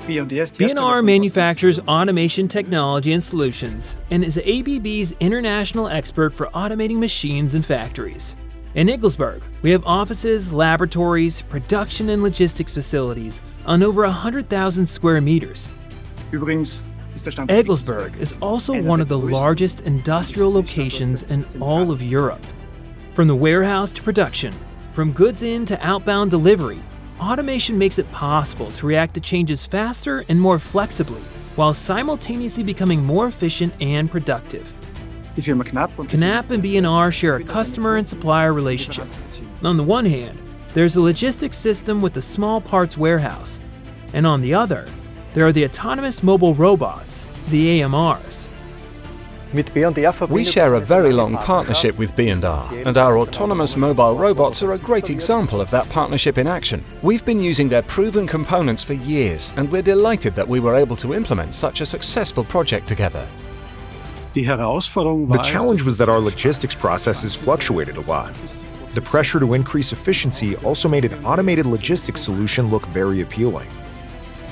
B&R manufactures automation technology and solutions and is ABB's international expert for automating machines and factories. In Igelsburg, we have offices, laboratories, production and logistics facilities on over 100,000 square meters. Igelsburg is also one of the largest industrial locations in all of Europe. From the warehouse to production, from goods in to outbound delivery, automation makes it possible to react to changes faster and more flexibly, while simultaneously becoming more efficient and productive. KNAPP and B&R share a customer and supplier relationship. On the one hand, there's a logistics system with a small parts warehouse, and on the other, there are the autonomous mobile robots, the AMRs. We share a very long partnership with B&R, and our autonomous mobile robots are a great example of that partnership in action. We've been using their proven components for years, and we're delighted that we were able to implement such a successful project together. The challenge was that our logistics processes fluctuated a lot. The pressure to increase efficiency also made an automated logistics solution look very appealing.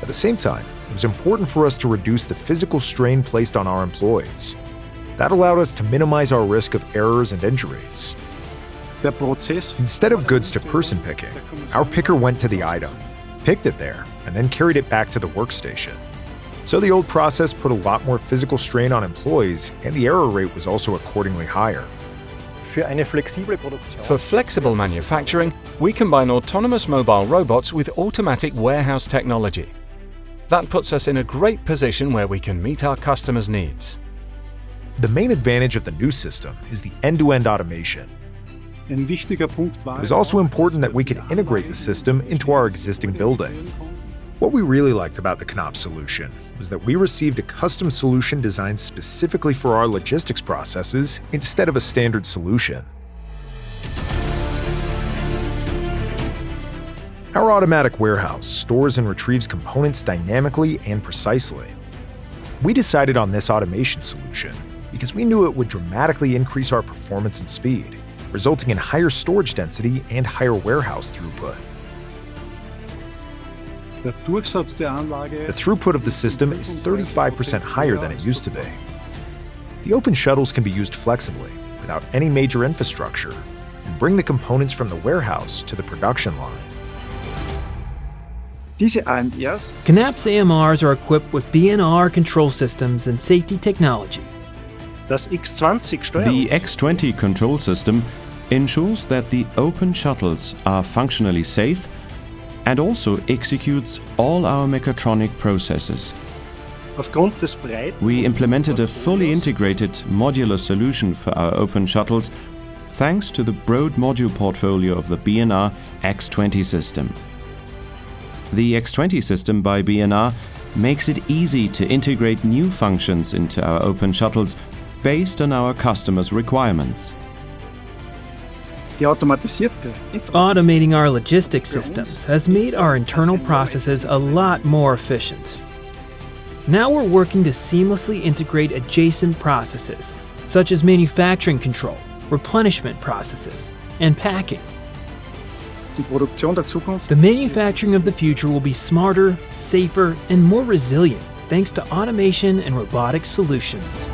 At the same time, it was important for us to reduce the physical strain placed on our employees. That allowed us to minimize our risk of errors and injuries. Instead of goods to person picking, our picker went to the item, picked it there, and then carried it back to the workstation. So the old process put a lot more physical strain on employees, and the error rate was also accordingly higher. For flexible manufacturing, we combine autonomous mobile robots with automatic warehouse technology. That puts us in a great position where we can meet our customers' needs. The main advantage of the new system is the end-to-end automation. It was also important that we could integrate the system into our existing building. What we really liked about the KNAPP solution was that we received a custom solution designed specifically for our logistics processes instead of a standard solution. Our automatic warehouse stores and retrieves components dynamically and precisely. We decided on this automation solution because we knew it would dramatically increase our performance and speed, resulting in higher storage density and higher warehouse throughput. The throughput of the system is 35% higher than it used to be. The open shuttles can be used flexibly, without any major infrastructure, and bring the components from the warehouse to the production line. KNAPP's AMRs are equipped with B&R control systems and safety technology. The X20 control system ensures that the open shuttles are functionally safe and also executes all our mechatronic processes. We implemented a fully integrated modular solution for our open shuttles thanks to the broad module portfolio of the B&R X20 system. The X20 system by B&R makes it easy to integrate new functions into our open shuttles based on our customers' requirements. Automating our logistics systems has made our internal processes a lot more efficient. Now we're working to seamlessly integrate adjacent processes, such as manufacturing control, replenishment processes, and packing. The manufacturing of the future will be smarter, safer, and more resilient thanks to automation and robotic solutions.